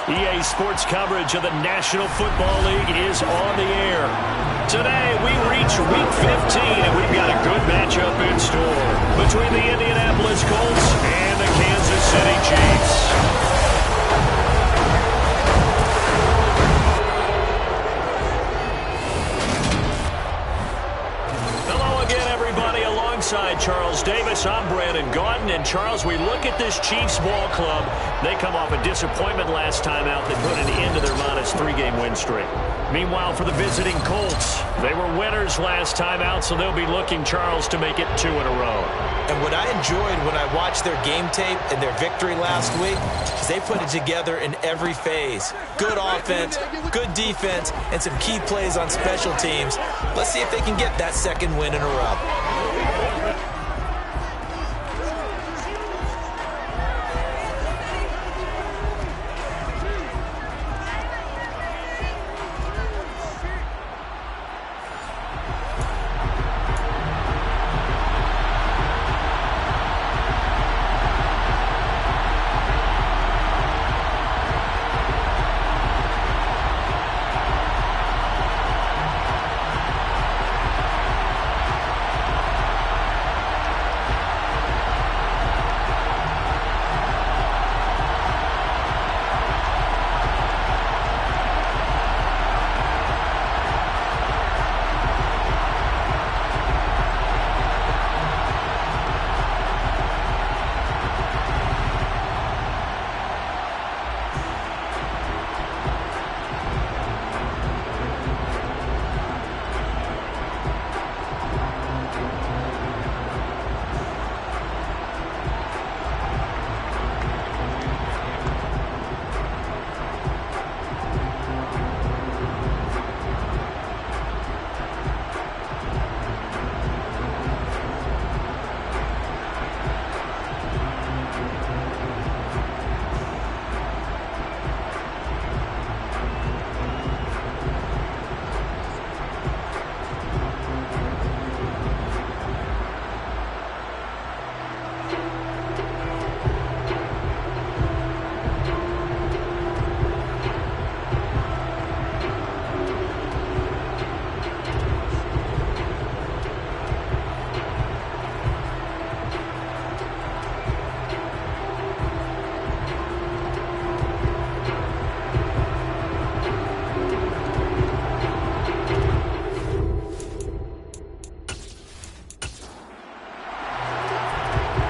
EA Sports coverage of the National Football League is on the air. Today, we reach Week 15, and we've got a good matchup in store between the Indianapolis Colts and the Kansas City Chiefs. Alongside Charles Davis, I'm Brandon Gaudin. And Charles, we look at this Chiefs ball club. They come off a disappointment last time out that put an end to their modest 3-game win streak. Meanwhile, for the visiting Colts, they were winners last time out, so they'll be looking, Charles, to make it 2 in a row. And what I enjoyed when I watched their game tape and their victory last week is they put it together in every phase. Good offense, good defense, and some key plays on special teams. Let's see if they can get that second win in a row.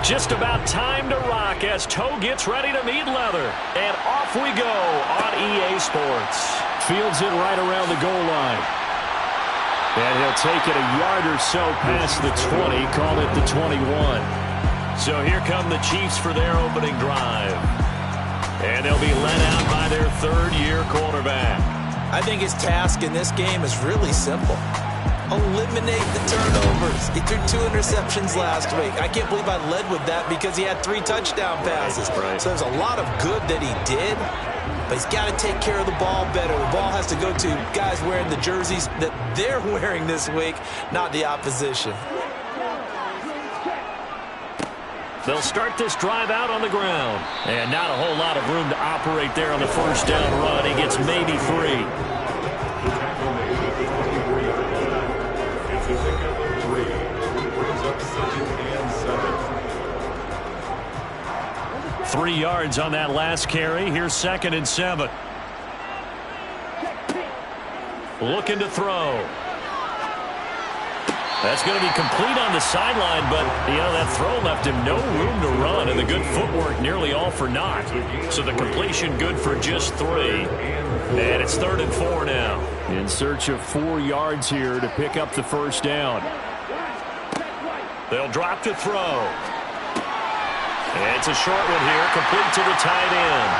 Just about time to rock as Toe gets ready to meet leather. And off we go on EA Sports. Fields it right around the goal line. And he'll take it a yard or so past the 20, call it the 21. So here come the Chiefs for their opening drive. And they'll be led out by their third-year quarterback. I think his task in this game is really simple. Eliminate the turnovers. He threw 2 interceptions last week. I can't believe I led with that because he had 3 touchdown passes. Right. So there's a lot of good that he did, but he's got to take care of the ball better. The ball has to go to guys wearing the jerseys that they're wearing this week, not the opposition. They'll start this drive out on the ground. And not a whole lot of room to operate there on the first down run. He gets maybe 3. 3 yards on that last carry. Here's 2nd and 7. Looking to throw. That's going to be complete on the sideline, but, that throw left him no room to run, and the good footwork nearly all for naught. So the completion good for just 3. And it's 3rd and 4 now. In search of 4 yards here to pick up the first down. They'll drop to throw. And it's a short one here, complete to the tight end.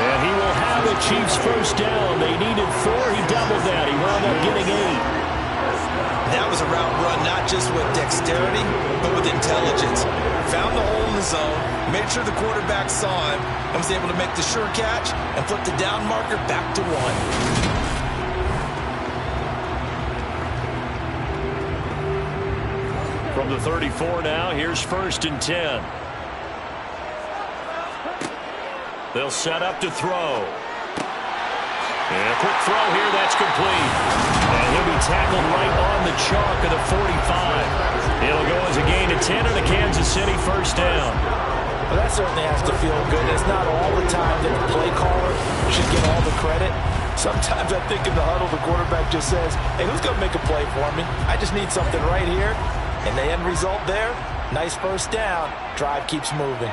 And he will have the Chiefs first down. They needed 4. He doubled that. He wound up getting 8. That was a route run not just with dexterity, but with intelligence. Found the hole in the zone, made sure the quarterback saw him, and was able to make the sure catch and flip the down marker back to 1. From the 34 now, here's 1st and 10. They'll set up to throw. And a quick throw here, that's complete. And he'll be tackled right on the chalk of the 45. It'll go as a gain of 10 and a Kansas City first down. Well, that certainly has to feel good. It's not all the time that the play caller should get all the credit. Sometimes I think in the huddle, the quarterback just says, hey, who's going to make a play for me? I just need something right here. And the end result there, nice first down. Drive keeps moving.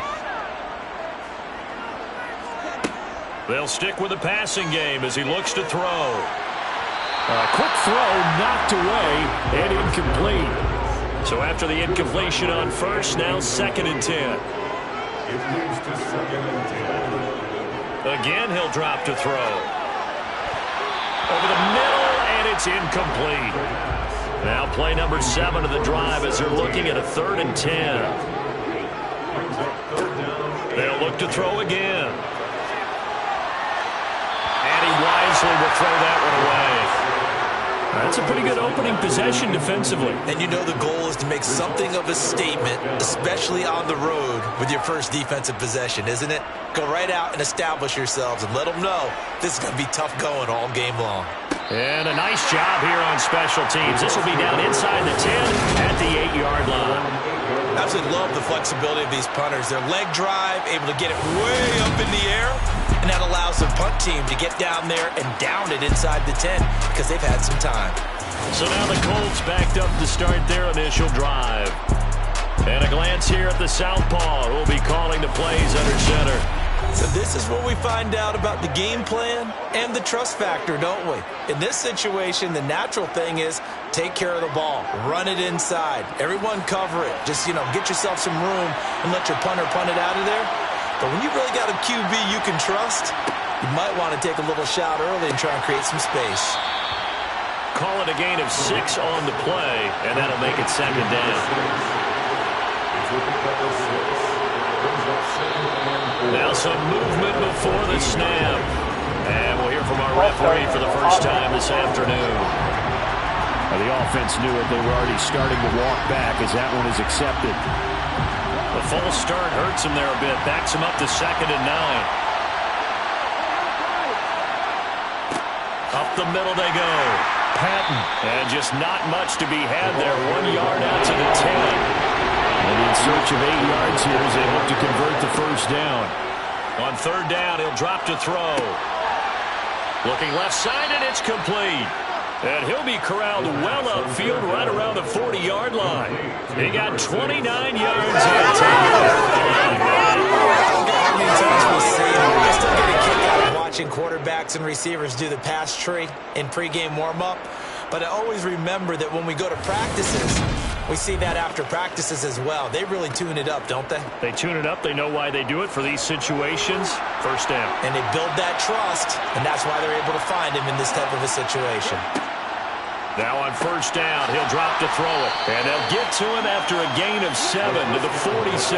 They'll stick with the passing game as he looks to throw. A quick throw knocked away and incomplete. So after the incompletion on first, now 2nd and 10. It moves to 2nd and 10. Again, he'll drop to throw. Over the middle, and it's incomplete. Now play number 7 of the drive as they're looking at a 3rd and 10. They'll look to throw again. And he wisely will throw that one away. That's a pretty good opening possession defensively. And you know the goal is to make something of a statement, especially on the road with your first defensive possession, isn't it? Go right out and establish yourselves and let them know this is going to be tough going all game long. And a nice job here on special teams. This will be down inside the 10 at the 8-yard line. I absolutely love the flexibility of these punters. Their leg drive, able to get it way up in the air, and that allows the punt team to get down there and down it inside the 10 because they've had some time. So now the Colts backed up to start their initial drive. And a glance here at the southpaw, who will be calling the plays under center. So this is where we find out about the game plan and the trust factor, don't we? In this situation, the natural thing is take care of the ball, run it inside. Everyone cover it. Just, get yourself some room and let your punter punt it out of there. But when you really got a QB you can trust, you might want to take a little shot early and try and create some space. Call it a gain of 6 on the play, and that'll make it 2nd down. Now some movement before the snap. And we'll hear from our referee for the first time this afternoon. The offense knew it. They were already starting to walk back as that one is accepted. The false start hurts him there a bit. Backs him up to 2nd and 9. Up the middle they go. Patton. And just not much to be had there. 1 yard out to the 10. And in search of 8 yards here as they look to convert the first down. On 3rd down, he'll drop to throw. Looking left side, and it's complete. And he'll be corralled well upfield right around the 40-yard line. He got 29 yards on How many times we see it? I still get a kick out of watching quarterbacks and receivers do the pass tree in pregame warm-up. But I always remember that when we go to practices, we see that after practices as well. They really tune it up, don't they? They tune it up. They know why they do it for these situations. First down. And they build that trust, and that's why they're able to find him in this type of a situation. Now on 1st down, he'll drop to throw it. And they'll get to him after a gain of 7 to the 47.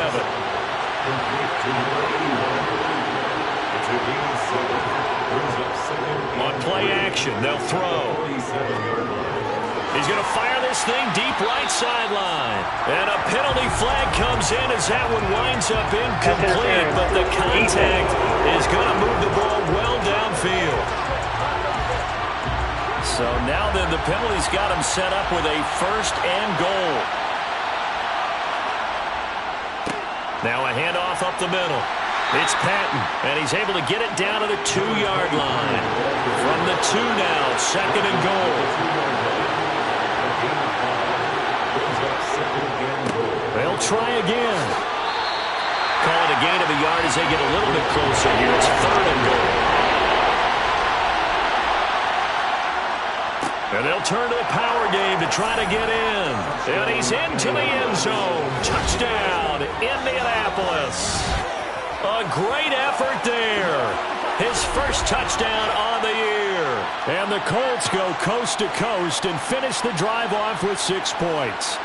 On play action, they'll throw. He's going to fire this thing deep right sideline. And a penalty flag comes in as that one winds up incomplete. But the contact is going to move the ball well downfield. So now then the penalty's got him set up with a 1st and goal. Now a handoff up the middle. It's Patton, and he's able to get it down to the 2-yard line. From the 2 now, 2nd and goal. They'll try again. Call it a gain of a yard as they get a little bit closer here. It's 3rd and goal. And they'll turn to the power game to try to get in. And he's into the end zone. Touchdown, Indianapolis. A great effort there. His first touchdown on the year. And the Colts go coast to coast and finish the drive off with 6 points.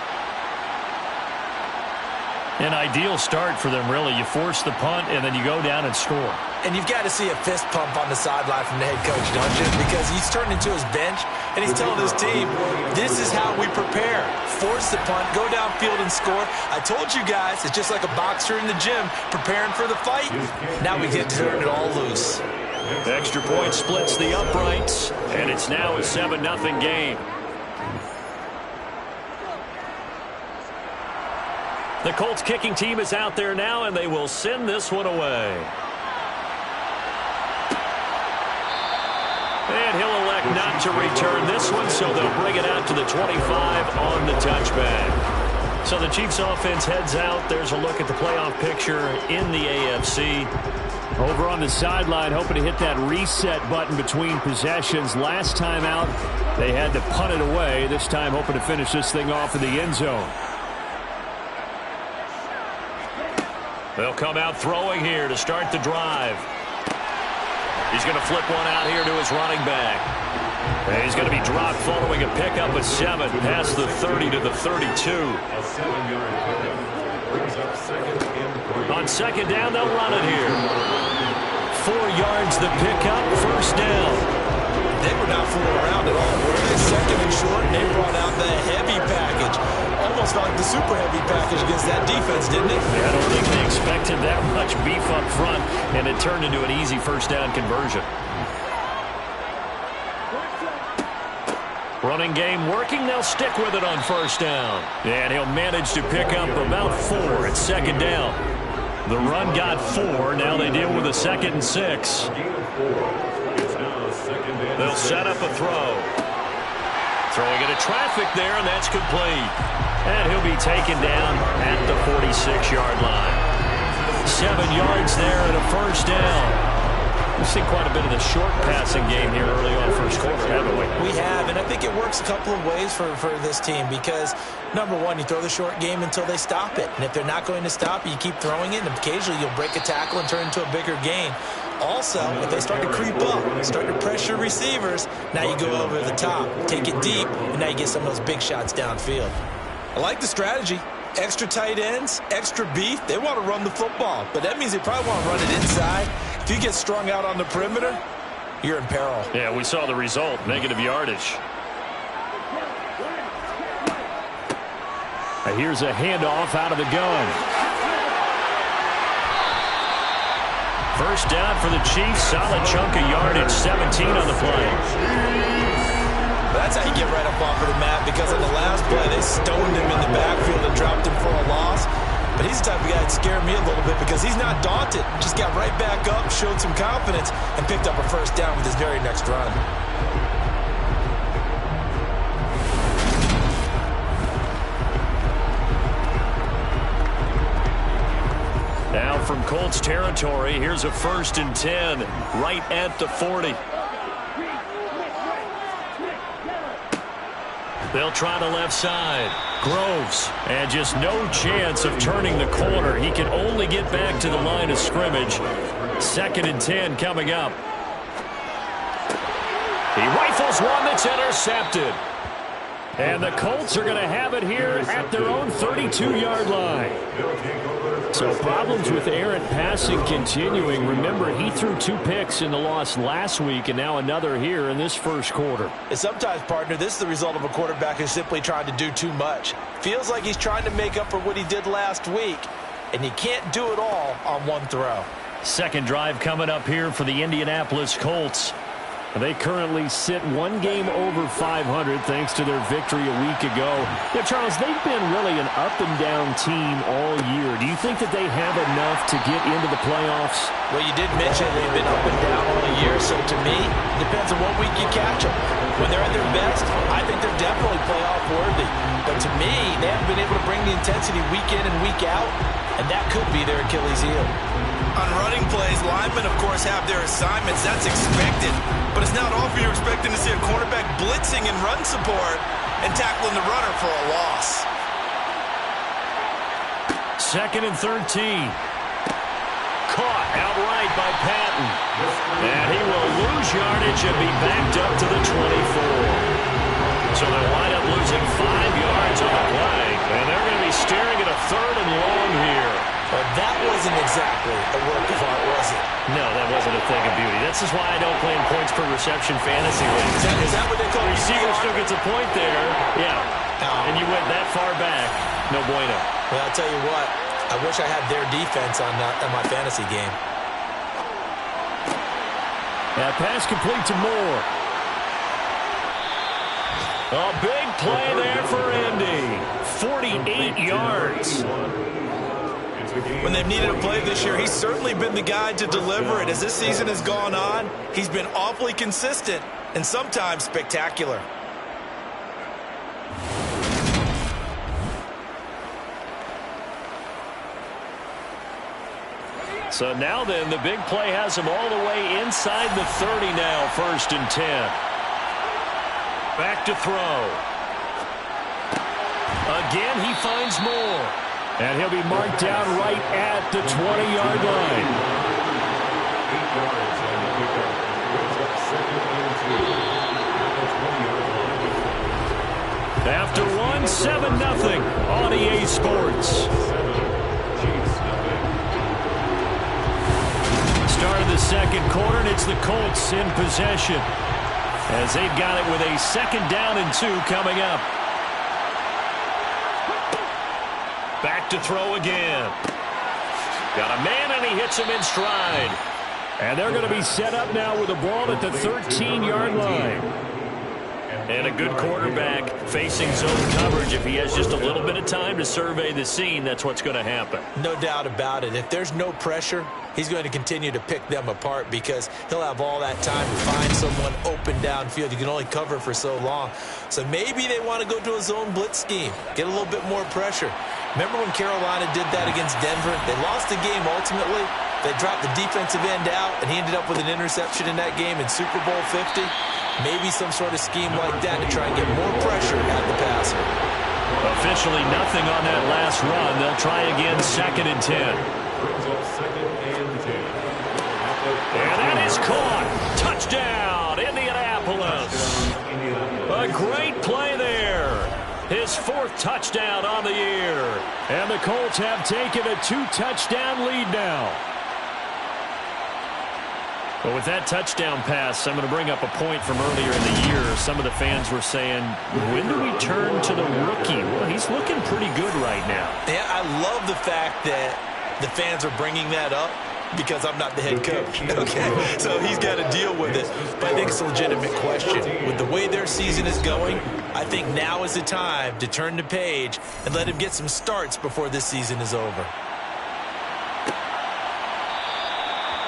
An ideal start for them, really. You force the punt, and then you go down and score. And you've got to see a fist pump on the sideline from the head coach, don't you? Because he's turned into his bench, and he's telling his team, this is how we prepare. Force the punt, go downfield and score. I told you guys, it's just like a boxer in the gym preparing for the fight. Now we get to turn it all loose. Extra point splits the uprights, and it's now a 7-0 game. The Colts kicking team is out there now, and they will send this one away. And he'll elect not to return this one, so they'll bring it out to the 25 on the touchback. So the Chiefs offense heads out. There's a look at the playoff picture in the AFC. Over on the sideline, hoping to hit that reset button between possessions. Last time out, they had to punt it away. This time, hoping to finish this thing off in the end zone. They'll come out throwing here to start the drive. He's going to flip one out here to his running back. And he's going to be dropped following a pickup of 7 past the 30 to the 32. A 7-yard pickup brings up second and 3. On second down, they'll run it here. 4 yards the pickup, first down. They were not fooling around at all, were they? Second and short, and they brought out the heavy package. Almost like the super heavy package against that defense, didn't it? Yeah, I don't think they expected that much beef up front, and it turned into an easy first down conversion. Running game working. They'll stick with it on first down. And he'll manage to pick up about 4 at second down. The run got 4. Now they deal with a 2nd and 6. They'll set up a throw. Throwing into traffic there, and that's complete. And he'll be taken down at the 46-yard line. 7 yards there and a first down. We've seen quite a bit of the short passing game here early on first quarter, haven't we? We have, and I think it works a couple of ways for this team because, number one, you throw the short game until they stop it. And if they're not going to stop it, you keep throwing it, and occasionally you'll break a tackle and turn into a bigger gain. Also, if they start to creep up, start to pressure receivers, now you go over the top, take it deep, and now you get some of those big shots downfield. I like the strategy. Extra tight ends, extra beef. They want to run the football, but that means they probably want to run it inside. If you get strung out on the perimeter, you're in peril. Yeah, we saw the result, negative yardage. And here's a handoff out of the gun. First down for the Chiefs, solid chunk of yardage, 17 on the play. That's how you get right up off of the mat, because on the last play, they stoned him in the backfield and dropped him for a loss. But he's the type of guy that scared me a little bit because he's not daunted. Just got right back up, showed some confidence, and picked up a first down with his very next run. Now from Colts territory, here's a 1st and 10, right at the 40. They'll try the left side. Groves, and just no chance of turning the corner. He can only get back to the line of scrimmage. 2nd and 10 coming up. He rifles one that's intercepted. And the Colts are going to have it here at their own 32-yard line. So problems with errant passing continuing. Remember, he threw 2 picks in the loss last week, and now another here in this first quarter. And sometimes, partner, this is the result of a quarterback who's simply trying to do too much. Feels like he's trying to make up for what he did last week, and you can't do it all on one throw. Second drive coming up here for the Indianapolis Colts. They currently sit 1 game over 500 thanks to their victory a week ago. Yeah, Charles, they've been really an up-and-down team all year. Do you think that they have enough to get into the playoffs? Well, you did mention they've been up and down all year, so to me, it depends on what week you catch them. When they're at their best, I think they're definitely playoff worthy. But to me, they haven't been able to bring the intensity week in and week out, and that could be their Achilles heel. On running plays, linemen, of course, have their assignments. That's expected. But it's not often you're expecting to see a cornerback blitzing and run support and tackling the runner for a loss. 2nd and 13. Caught outright by Patton. And he will lose yardage and be backed up to the 24. So they'll wind up losing 5 yards on the play. And they're going to be staring at a 3rd and long here. But that wasn't exactly a work of art, was it? No, that wasn't a thing of beauty. This is why I don't play in points per reception fantasy leagues. Is that what they call it? Receiver still gets a point there. Yeah. And you went that far back. No bueno. Well, I'll tell you what. I wish I had their defense on my fantasy game. That pass complete to Moore. A big play there for Indy. 48 yards. When they've needed a play this year, he's certainly been the guy to deliver it. As this season has gone on, he's been awfully consistent and sometimes spectacular. So now then, the big play has him all the way inside the 30 now, 1st and 10. Back to throw. Again, he finds Moore. And he'll be marked down right at the 20-yard line. 8 yards on the pickup. Brings up 2nd and 2. After one, 7-0 on EA Sports. Start of the second quarter, and it's the Colts in possession as they've got it with a 2nd down and 2 coming up. Back to throw again. Got a man, and he hits him in stride. And they're going to be set up now with the ball at the 13-yard line. And a good quarterback facing zone coverage. If he has just a little bit of time to survey the scene, that's what's going to happen. No doubt about it. If there's no pressure, he's going to continue to pick them apart because he'll have all that time to find someone open downfield. You can only cover for so long. So maybe they want to go to a zone blitz scheme, get a little bit more pressure. Remember when Carolina did that against Denver? They lost the game ultimately. They dropped the defensive end out, and he ended up with an interception in that game in Super Bowl 50. Maybe some sort of scheme like that to try and get more pressure at the passer. Officially nothing on that last run. They'll try again, 2nd and 10. Brings up 2nd and 10. And that is caught. Touchdown, Indianapolis. A great play there. His 4th touchdown on the year. And the Colts have taken a 2-touchdown lead now. But with that touchdown pass, I'm going to bring up a point from earlier in the year. Some of the fans were saying, when do we turn to the rookie? Well, he's looking pretty good right now. Yeah, I love the fact that the fans are bringing that up because I'm not the head coach. Okay, so he's got to deal with it. But I think it's a legitimate question. With the way their season is going, I think now is the time to turn the page and let him get some starts before this season is over.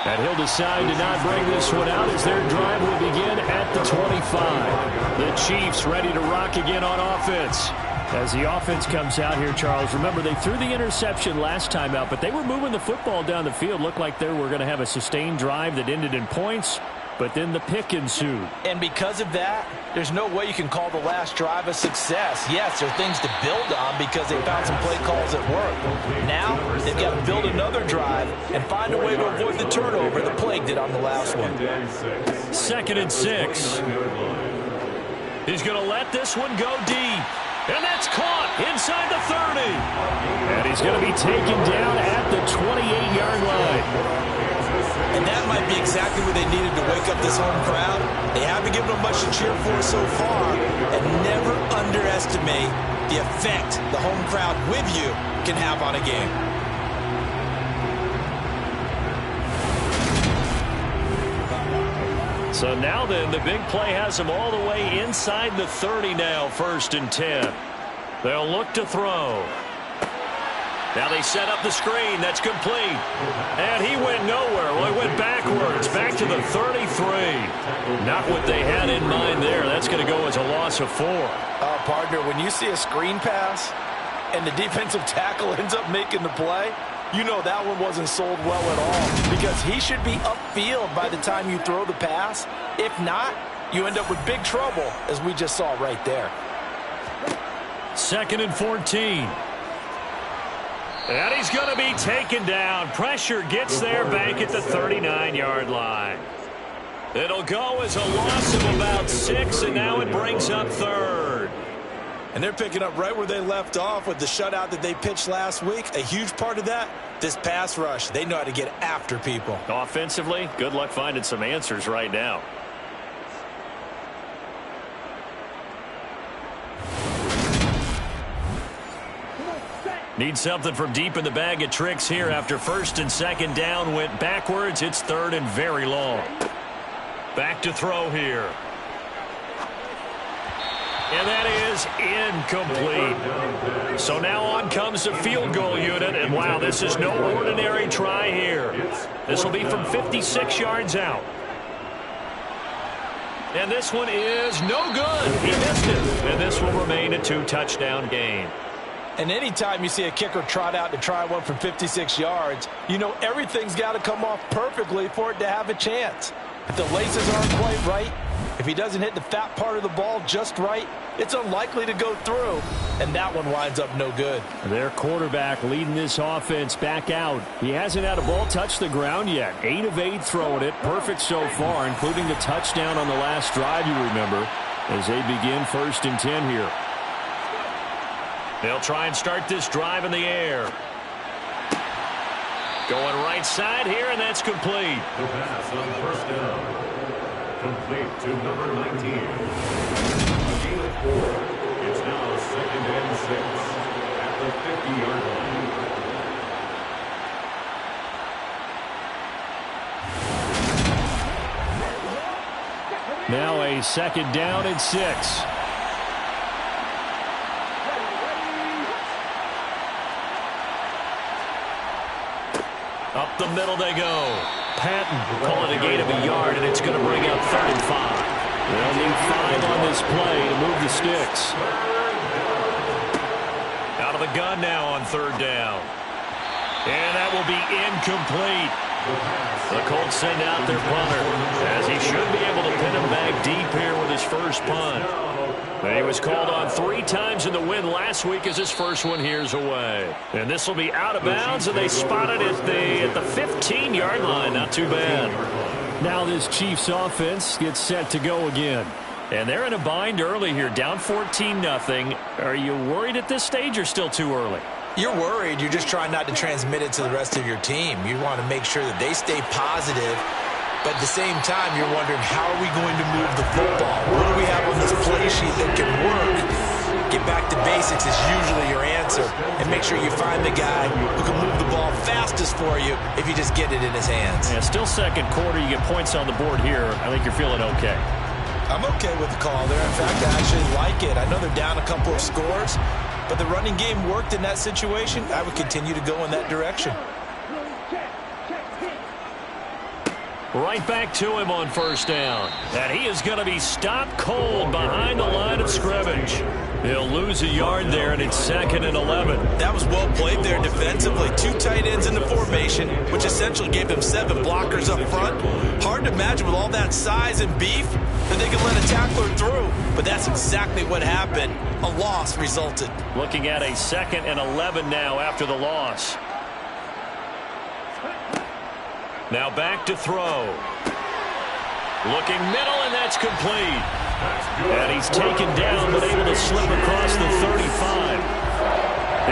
And he'll decide to not bring this one out as their drive will begin at the 25. The Chiefs ready to rock again on offense. As the offense comes out here, Charles, remember they threw the interception last time out, but they were moving the football down the field. Looked like they were going to have a sustained drive that ended in points, but then the pick ensued. And because of that, there's no way you can call the last drive a success. Yes, there are things to build on because they found some play calls at work. Now, they've got to build another drive and find a way to avoid the turnover that plagued it on the last one. 2nd and 6. He's going to let this one go deep. And that's caught inside the 30. And he's going to be taken down at the 28-yard line. And that might be exactly what they needed to wake up this home crowd. They haven't given them much to cheer for so far. And never underestimate the effect the home crowd with you can have on a game. So now then, the big play has them all the way inside the 30 now, 1st and 10. They'll look to throw. Now they set up the screen. That's complete. And he went nowhere. Well, he went backwards, back to the 33. Not what they had in mind there. That's going to go as a loss of 4. Partner, when you see a screen pass and the defensive tackle ends up making the play, you know that one wasn't sold well at all because he should be upfield by the time you throw the pass. If not, you end up with big trouble, as we just saw right there. 2nd and 14. And he's going to be taken down. Pressure gets there back at the 39-yard line. It'll go as a loss of about 6, and now it brings up 3rd. And they're picking up right where they left off with the shutout that they pitched last week. A huge part of that, this pass rush. They know how to get after people. Offensively, good luck finding some answers right now. Need something from deep in the bag of tricks here after 1st and 2nd down went backwards. It's 3rd and very long. Back to throw here. And that is incomplete. So now on comes the field goal unit. And, wow, this is no ordinary try here. This will be from 56 yards out. And this one is no good. He missed it. And this will remain a 2-touchdown game. And anytime you see a kicker trot out to try one from 56 yards, you know everything's got to come off perfectly for it to have a chance. If the laces aren't quite right, if he doesn't hit the fat part of the ball just right, it's unlikely to go through. And that one winds up no good. Their quarterback leading this offense back out. He hasn't had a ball touch the ground yet. 8 of 8 throwing it. Perfect so far, including the touchdown on the last drive, you remember, as they begin 1st and 10 here. They'll try and start this drive in the air. Going right side here, and that's complete. The pass on 1st down. Complete to number 19. A gain of 4. It's now 2nd and 6 at the 50-yard line. Now a 2nd down and 6. Up the middle they go. Patton calling a gain of a yard, and it's going to bring up 3rd and 5. They'll need 5 on this play to move the sticks. Out of the gun now on 3rd down. And that will be incomplete. The Colts send out their punter, as he should be able to pin him back deep here with his first punt. And he was called on 3 times in the win last week as his first one here's away. And this will be out of bounds, and they spot it at the 15-yard line. Not too bad. Now this Chiefs offense gets set to go again. And they're in a bind early here, down 14-0. Are you worried at this stage or still too early? You're worried. You're just trying not to transmit it to the rest of your team. You want to make sure that they stay positive. But at the same time, you're wondering, how are we going to move the football? What do we have on this play sheet that can work? Get back to basics is usually your answer. And make sure you find the guy who can move the ball fastest for you if you just get it in his hands. Yeah, still 2nd quarter. You get points on the board here. I think you're feeling okay. I'm okay with the call there. In fact, I actually like it. I know they're down a couple of scores, but the running game worked in that situation. I would continue to go in that direction. Right back to him on 1st down. And he is going to be stopped cold behind the line of scrimmage. He'll lose a yard there, and it's 2nd and 11. That was well played there defensively. 2 tight ends in the formation, which essentially gave them 7 blockers up front. Hard to imagine with all that size and beef that they could let a tackler through. But that's exactly what happened. A loss resulted. Looking at a 2nd and 11 now after the loss. Now back to throw. Looking middle, and that's complete. And he's taken down, but able to slip across the 35.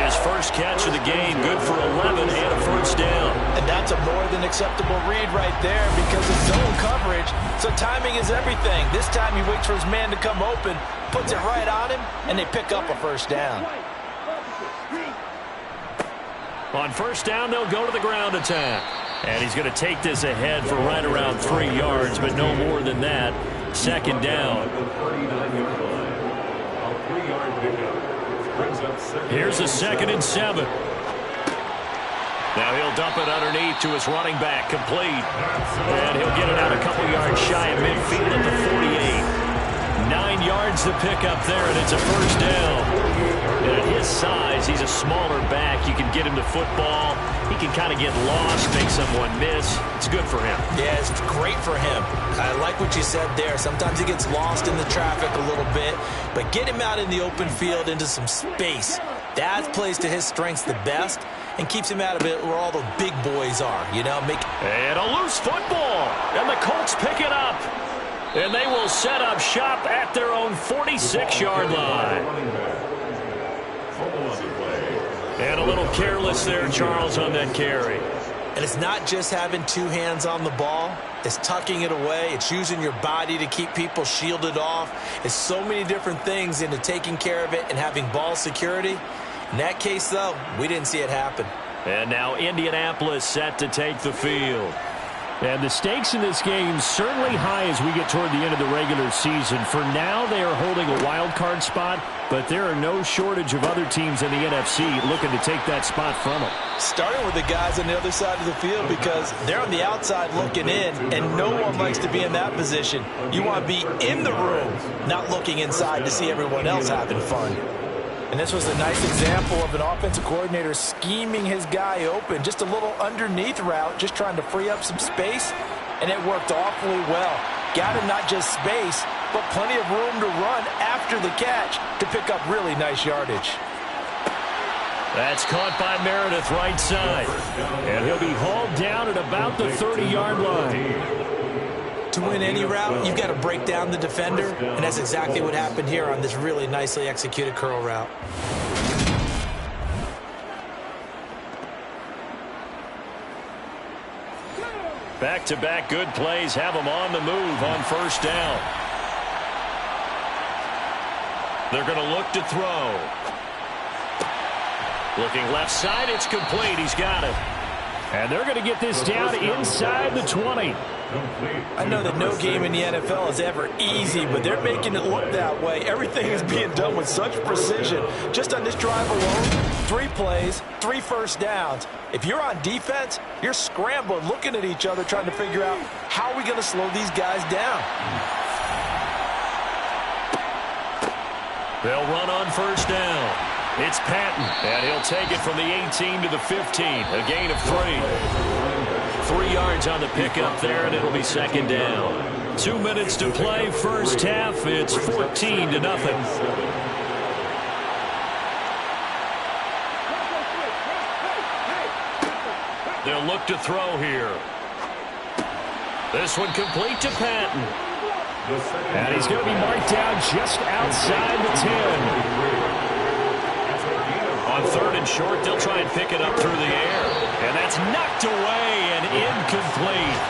His first catch of the game, good for 11 and a 1st down. And that's a more than acceptable read right there because of zone coverage. So timing is everything. This time he waits for his man to come open, puts it right on him, and they pick up a 1st down. On 1st down, they'll go to the ground attack. And he's going to take this ahead for right around 3 yards, but no more than that. 2nd down. Here's a 2nd and 7. Now he'll dump it underneath to his running back, complete. And he'll get it out a couple yards shy of midfield at the 48. 9 yards to pick up there, and it's a 1st down. And at his size, he's a smaller back. You can get him to football. He can kind of get lost, make someone miss. It's good for him. Yeah, it's great for him. I like what you said there. Sometimes he gets lost in the traffic a little bit, but get him out in the open field into some space. That plays to his strengths the best and keeps him out of it where all the big boys are, you know. And a loose football, and the Colts pick it up. And they will set up shop at their own 46-yard line. And a little careless there, Charles, on that carry. And it's not just having 2 hands on the ball. It's tucking it away. It's using your body to keep people shielded off. It's so many different things into taking care of it and having ball security. In that case, though, we didn't see it happen. And now Indianapolis set to take the field. And the stakes in this game certainly high as we get toward the end of the regular season. For now, they are holding a wild card spot, but there are no shortage of other teams in the NFC looking to take that spot from them. Starting with the guys on the other side of the field because they're on the outside looking in, and no one likes to be in that position. You want to be in the room, not looking inside to see everyone else having fun. And this was a nice example of an offensive coordinator scheming his guy open. Just a little underneath route, just trying to free up some space, and it worked awfully well. Got him not just space, but plenty of room to run after the catch to pick up really nice yardage. That's caught by Meredith right side. And he'll be hauled down at about the 30-yard line. To win any route, you've got to break down the defender, and that's exactly what happened here on this really nicely executed curl route. Back-to-back good plays have them on the move on first down. They're going to look to throw. Looking left side, it's complete. He's got it. And they're going to get this down inside the 20. I know that no game in the NFL is ever easy, but they're making it look that way. Everything is being done with such precision. Just on this drive alone, 3 plays, 3 first downs. If you're on defense, you're scrambling, looking at each other, trying to figure out how are we going to slow these guys down. They'll run on first down. It's Patton, and he'll take it from the 18 to the 15, a gain of 3. 3 yards on the pickup there, and it'll be second down. 2 minutes to play, first half. It's 14-0. They'll look to throw here. This one complete to Patton. And he's going to be marked down just outside the 10. On third and short, they'll try and pick it up through the air. And that's knocked away and incomplete.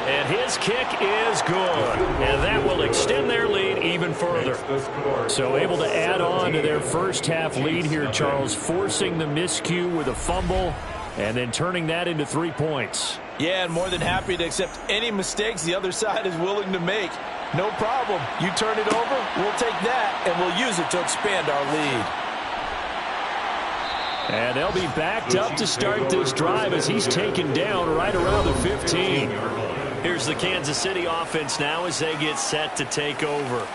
And his kick is good. And that will extend their lead even further. So able to add on to their first half lead here, Charles, forcing the miscue with a fumble and then turning that into 3 points. Yeah, and more than happy to accept any mistakes the other side is willing to make. No problem. You turn it over, we'll take that, and we'll use it to expand our lead. And they'll be backed up to start this drive as he's taken down right around the 15. Here's the Kansas City offense now as they get set to take over.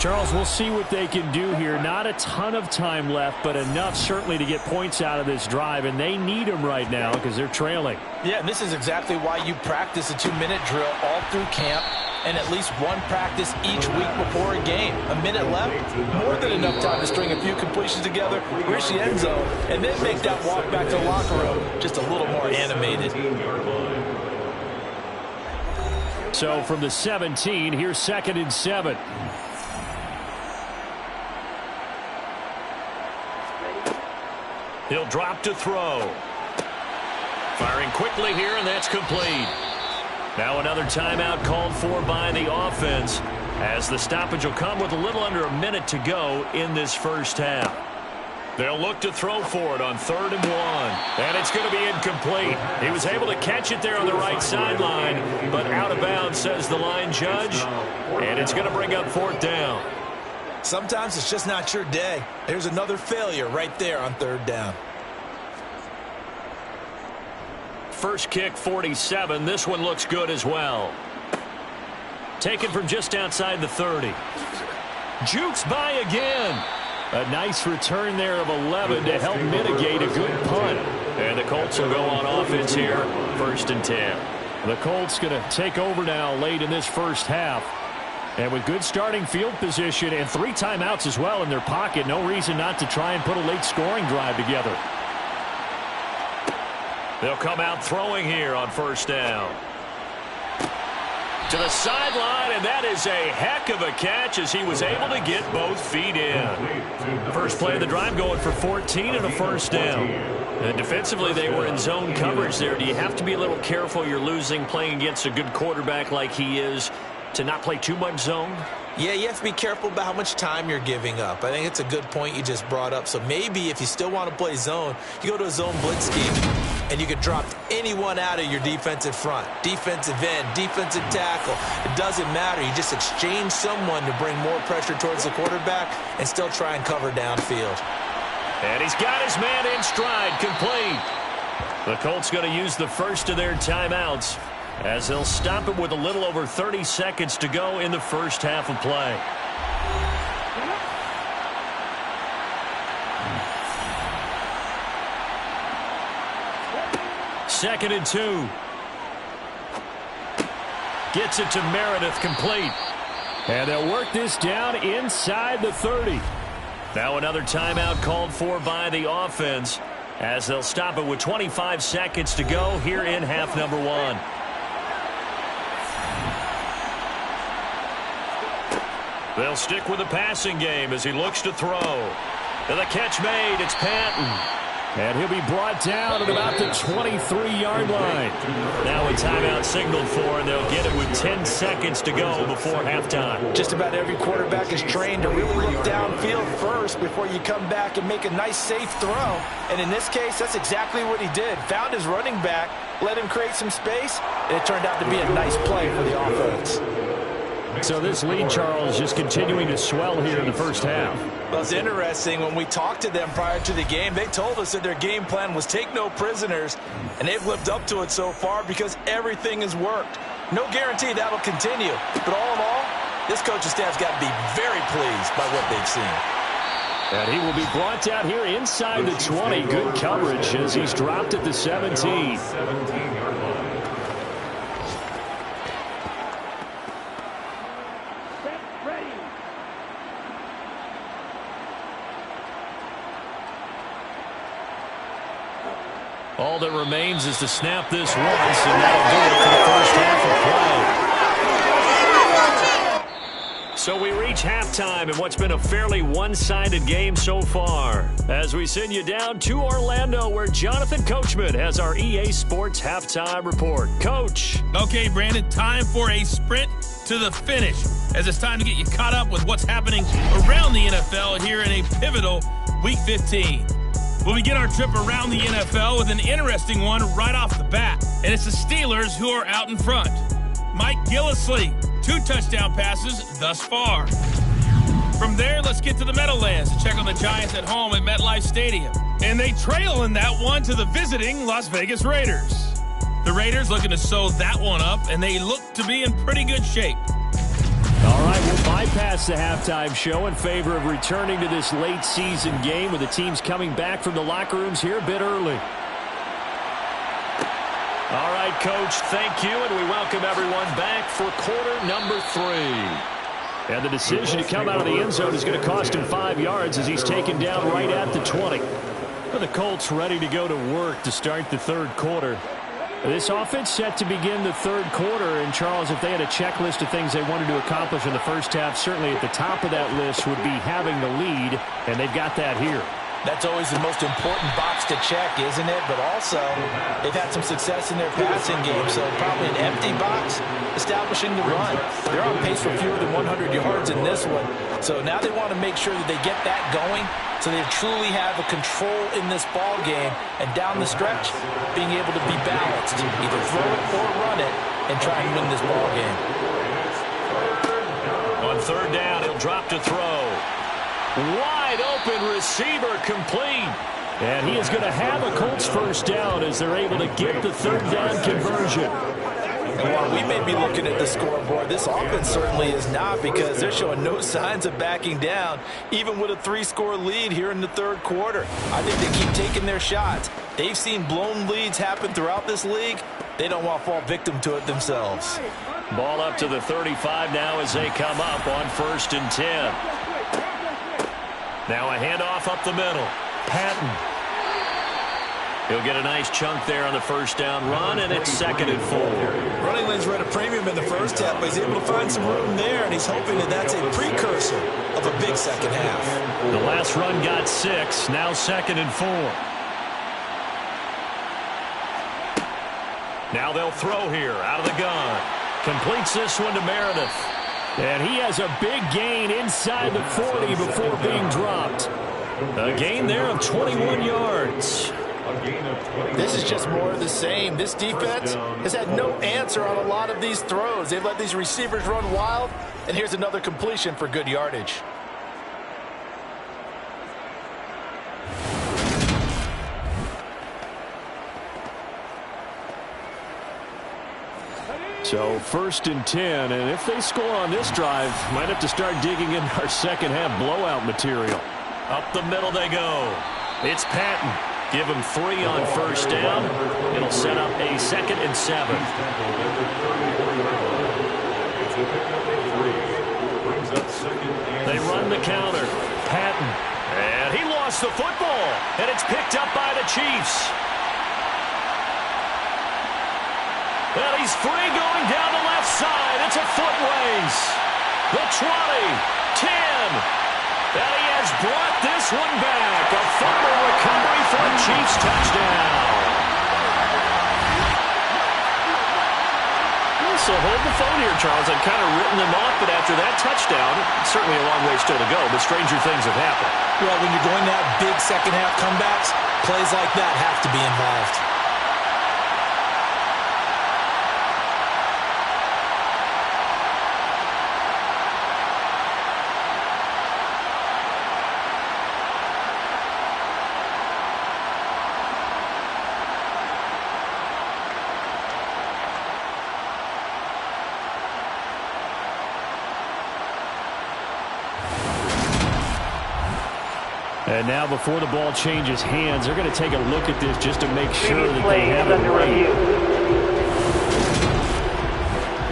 Charles, we'll see what they can do here. Not a ton of time left, but enough certainly to get points out of this drive, and they need them right now because they're trailing. Yeah, and this is exactly why you practice a 2-minute drill all through camp and at least one practice each week before a game. A minute left, more than enough time to string a few completions together, reach the end zone, and then make that walk back to the locker room just a little more animated. So from the 17, here's 2nd and 7. He'll drop to throw. Firing quickly here, and that's complete. Now another timeout called for by the offense as the stoppage will come with a little under a minute to go in this first half. They'll look to throw for it on 3rd and 1. And it's going to be incomplete. He was able to catch it there on the right sideline, but out of bounds, says the line judge. And it's going to bring up 4th down. Sometimes it's just not your day. There's another failure right there on 3rd down. First kick, 47. This one looks good as well. Taken from just outside the 30. Jukes by again. A nice return there of 11 to help mitigate a good punt. And the Colts will go on offense here, 1st and 10. The Colts going to take over now late in this first half. And with good starting field position and 3 timeouts as well in their pocket, no reason not to try and put a late scoring drive together. They'll come out throwing here on 1st down. To the sideline, and that is a heck of a catch as he was able to get both feet in. First play of the drive going for 14 and a 1st down. And defensively, they were in zone coverage there. Do you have to be a little careful? You're losing playing against a good quarterback like he is to not play too much zone? Yeah, you have to be careful about how much time you're giving up. I think it's a good point you just brought up. So maybe if you still want to play zone, you go to a zone blitz scheme, and you can drop anyone out of your defensive front. Defensive end, defensive tackle. It doesn't matter. You just exchange someone to bring more pressure towards the quarterback and still try and cover downfield. And he's got his man in stride, complete. The Colts going to use the first of their timeouts, as they'll stop it with a little over 30 seconds to go in the first half of play. Second and 2. Gets it to Meredith, complete. And they'll work this down inside the 30. Now another timeout called for by the offense, as they'll stop it with 25 seconds to go here in half number 1. They'll stick with the passing game as he looks to throw. And the catch made. It's Patton. And he'll be brought down at about the 23-yard line. Now a timeout signaled for, and they'll get it with 10 seconds to go before halftime. Just about every quarterback is trained to really look downfield first before you come back and make a nice, safe throw. And in this case, that's exactly what he did. Found his running back, let him create some space, and it turned out to be a nice play for the offense. So this lead, Charles, just continuing to swell here in the first half. Well, it's interesting. When we talked to them prior to the game, they told us that their game plan was take no prisoners, and they've lived up to it so far because everything has worked. No guarantee that'll continue, but all in all, this coaching staff's got to be very pleased by what they've seen. And he will be brought down here inside the 20. Good coverage as he's dropped at the 17. All that remains is to snap this once, and that'll do it for the first half of play. So we reach halftime in what's been a fairly one-sided game so far, as we send you down to Orlando, where Jonathan Coachman has our EA Sports halftime report. Coach. Okay, Brandon, time for a sprint to the finish, as it's time to get you caught up with what's happening around the NFL here in a pivotal Week 15. We'll begin our trip around the NFL with an interesting one right off the bat. And it's the Steelers who are out in front. Mike Gillislee, 2 touchdown passes thus far. From there, let's get to the Meadowlands to check on the Giants at home at MetLife Stadium. And they trail in that one to the visiting Las Vegas Raiders. The Raiders looking to sew that one up, and they look to be in pretty good shape. All right, we'll bypass the halftime show in favor of returning to this late-season game with the teams coming back from the locker rooms here a bit early. All right, Coach, thank you, and we welcome everyone back for quarter number 3. And the decision to come out of the end zone is going to cost him 5 yards as he's taken down right at the 20. And the Colts ready to go to work to start the third quarter. This offense set to begin the third quarter, and Charles, if they had a checklist of things they wanted to accomplish in the first half, certainly at the top of that list would be having the lead, and they've got that here. That's always the most important box to check, isn't it? But also, they've had some success in their passing game, so probably an empty box, establishing the run. They're on pace for fewer than 100 yards in this one, so now they want to make sure that they get that going so they truly have a control in this ball game, and down the stretch, being able to be balanced, either throw it or run it, and try and win this ball game. On third down, he'll drop to throw. Wide open receiver, complete. And he is going to have a Colts first down as they're able to get the third down conversion. Well, we may be looking at the scoreboard. This offense certainly is not, because they're showing no signs of backing down, even with a 3-score lead here in the third quarter. I think they keep taking their shots. They've seen blown leads happen throughout this league. They don't want to fall victim to it themselves. Ball up to the 35 now as they come up on 1st and 10. Now a handoff up the middle. Patton. He'll get a nice chunk there on the first down run, and it's 2nd and 4. Running lanes were at a premium in the first half, but he's able to find some room there, and he's hoping that that's a precursor of a big second half. The last run got 6, now 2nd and 4. Now they'll throw here out of the gun. Completes this one to Meredith. And he has a big gain inside the 40 before being dropped. A gain there of 21 yards. This is just more of the same. This defense has had no answer on a lot of these throws. They've let these receivers run wild, and here's another completion for good yardage. So 1st and 10, and if they score on this drive, might have to start digging in our second half blowout material. Up the middle they go. It's Patton. Give him 3 on 1st down. It'll set up a 2nd and 7. They run the counter. Patton. And he lost the football. And it's picked up by the Chiefs. And he's free going down the left side. It's a foot race. The 20, 10. And he has brought this one back. A fumble recovery for a Chiefs touchdown. So hold the phone here, Charles. I've kind of written them off, but after that touchdown, certainly a long way still to go, but stranger things have happened. Well, when you're going to have big second-half comebacks, plays like that have to be involved. And now before the ball changes hands, they're going to take a look at this just to make sure that they have it right.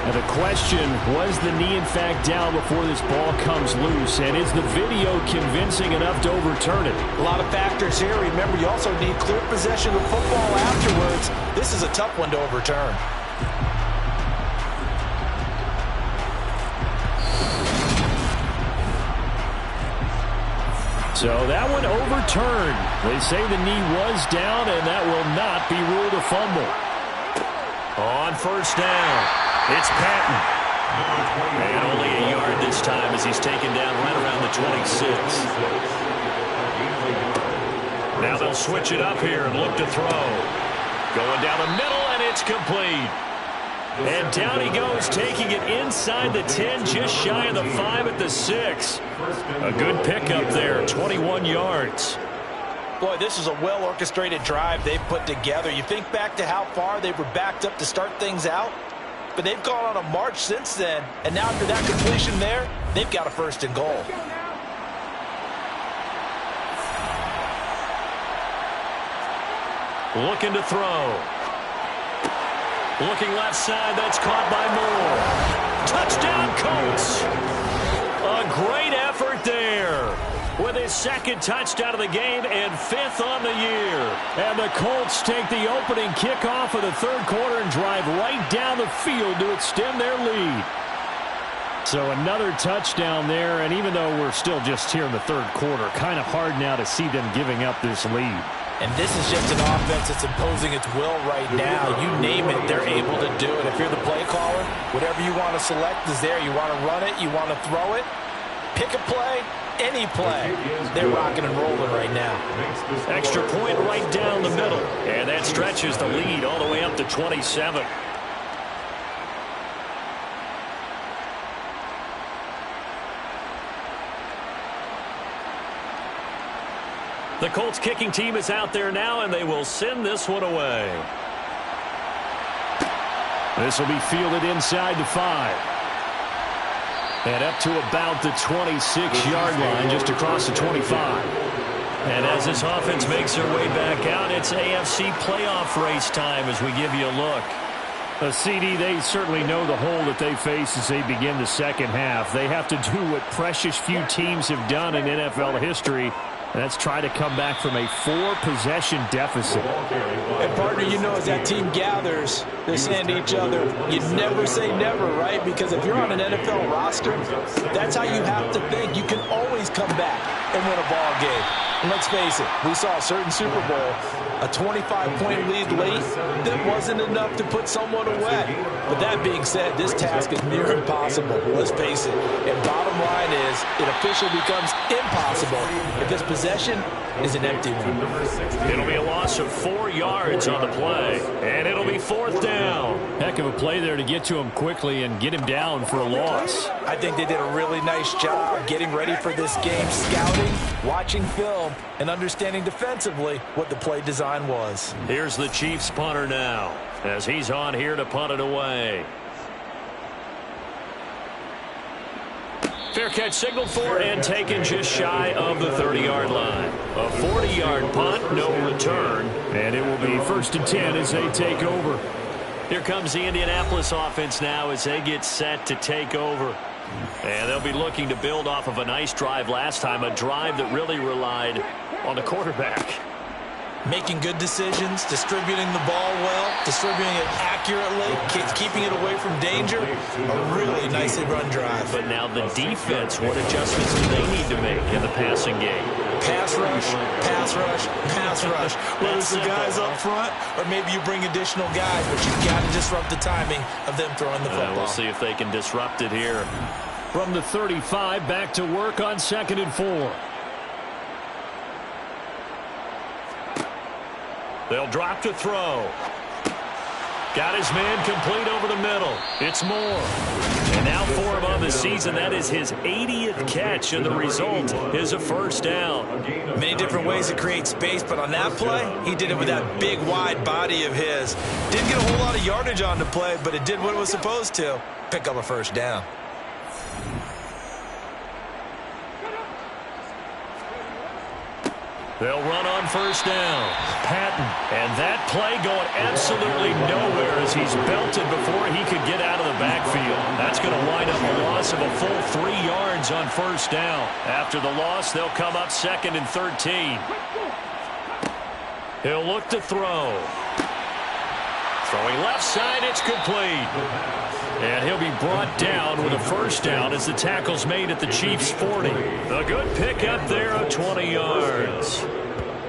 And the question, was the knee in fact down before this ball comes loose? And is the video convincing enough to overturn it? A lot of factors here. Remember, you also need clear possession of the football afterwards. This is a tough one to overturn. So that one overturned. They say the knee was down, and that will not be ruled a fumble. On 1st down, it's Patton. And only a yard this time as he's taken down right around the 26. Now they'll switch it up here and look to throw. Going down the middle, and it's complete. And down he goes, taking it inside the 10, just shy of the 5 at the 6. A good pickup there, 21 yards. Boy, this is a well-orchestrated drive they've put together. You think back to how far they were backed up to start things out, but they've gone on a march since then. And now after that completion there, they've got a 1st and goal. Looking to throw. Looking left side, that's caught by Moore. Touchdown, Colts. A great effort there with his 2nd touchdown of the game and 5th on the year. And the Colts take the opening kickoff of the 3rd quarter and drive right down the field to extend their lead. So another touchdown there, and even though we're still just here in the 3rd quarter, kind of hard now to see them giving up this lead. And this is just an offense that's imposing its will right now. You name it, they're able to do it. If you're the play caller, whatever you want to select is there. You want to run it, you want to throw it, pick a play, any play. They're rocking and rolling right now. Extra point right down the middle. And that stretches the lead all the way up to 27. The Colts kicking team is out there now, and they will send this one away. This will be fielded inside the 5. And up to about the 26-yard line, just across the 25. And as this offense makes their way back out, it's AFC playoff race time as we give you a look. A CD, they certainly know the hole that they face as they begin the second half. They have to do what precious few teams have done in NFL history. That's try to come back from a 4-possession deficit. And, partner, you know, as that team gathers, they're saying to each other, you never say never, right? Because if you're on an NFL roster, that's how you have to think. You can always come back and win a ball game. And let's face it, we saw a certain Super Bowl A 25-point lead late, that wasn't enough to put someone away. But that being said, this task is near impossible. Let's face it. And bottom line is, it officially becomes impossible if this possession is an empty one. It'll be a loss of 4 yards on the play, and it'll be 4th down. Heck of a play there to get to him quickly and get him down for a loss. I think they did a really nice job getting ready for this game, scouting, watching film, and understanding defensively what the play design was. Here's the Chiefs punter now, as he's on here to punt it away. Fair catch signaled for and taken just shy of the 30-yard line. A 40-yard punt, no return. And it will be 1st and 10 as they take over. Here comes the Indianapolis offense now as they get set to take over. And they'll be looking to build off of a nice drive last time, a drive that really relied on the quarterback. Making good decisions, distributing the ball well, distributing it accurately, keeping it away from danger. A really nicely run drive. But now the defense, what adjustments do they need to make in the passing game? Pass rush, pass rush, pass rush. Whether it's the guys up front or maybe you bring additional guys, but you've got to disrupt the timing of them throwing the football. We'll see if they can disrupt it here. From the 35, back to work on 2nd and 4. They'll drop to throw. Got his man complete over the middle. It's Moore. And now for him on the season, that is his 80th catch, and the result is a 1st down. Many different ways to create space, but on that play, he did it with that big, wide body of his. Didn't get a whole lot of yardage on the play, but it did what it was supposed to. Pick up a 1st down. They'll run on 1st down. Patton. And that play going absolutely nowhere as he's belted before he could get out of the backfield. That's going to wind up a loss of a full 3 yards on 1st down. After the loss, they'll come up 2nd and 13. He'll look to throw. Throwing left side, it's complete. And he'll be brought down with a 1st down as the tackle's made at the Chiefs' 40. A good pickup there of 20 yards.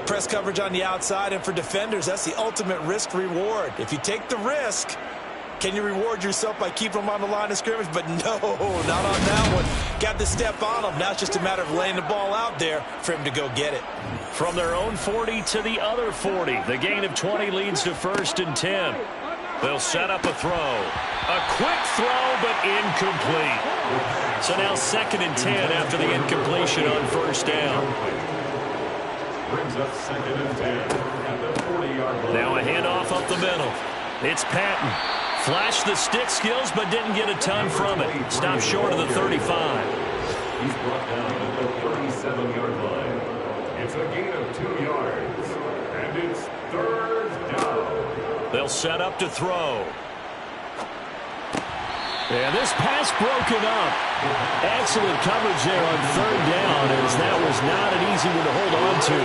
Press coverage on the outside, and for defenders, that's the ultimate risk-reward. If you take the risk, can you reward yourself by keeping them on the line of scrimmage? But no, not on that one. Got the step on him. Now it's just a matter of laying the ball out there for him to go get it. From their own 40 to the other 40, the gain of 20 leads to 1st and 10. They'll set up a throw. A quick throw, but incomplete. So now 2nd and 10 after the incompletion on 1st down. Brings up 2nd and 10 at the 40-yard line. Now a handoff up the middle. It's Patton. Flashed the stick skills, but didn't get a ton from it. Stopped short of the 35. He's brought down at the 37-yard line. It's a gain of 2 yards, and it's 3rd down. They'll set up to throw. And this pass broken up. Excellent coverage there on 3rd down, as that was not an easy one to hold on to.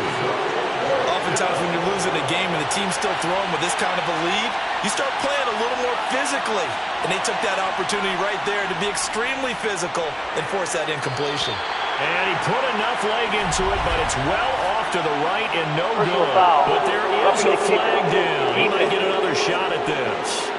Oftentimes when you're losing a game and the team's still throwing with this kind of a lead, you start playing a little more physically. And they took that opportunity right there to be extremely physical and force that incompletion. And he put enough leg into it, but it's well off to the right and no good. But there is a flag down. He might get another shot at this.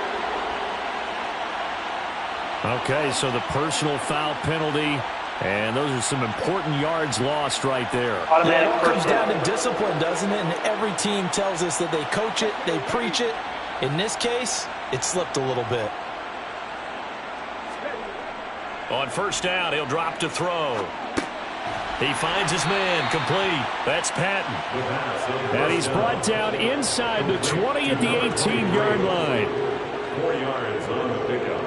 Okay, so the personal foul penalty, and those are some important yards lost right there. It all comes down to discipline, doesn't it? And every team tells us that they coach it, they preach it. In this case, it slipped a little bit. On 1st down, he'll drop to throw. He finds his man complete. That's Patton. And he's brought down inside the 20 at the 18-yard line. 4 yards on the pickup.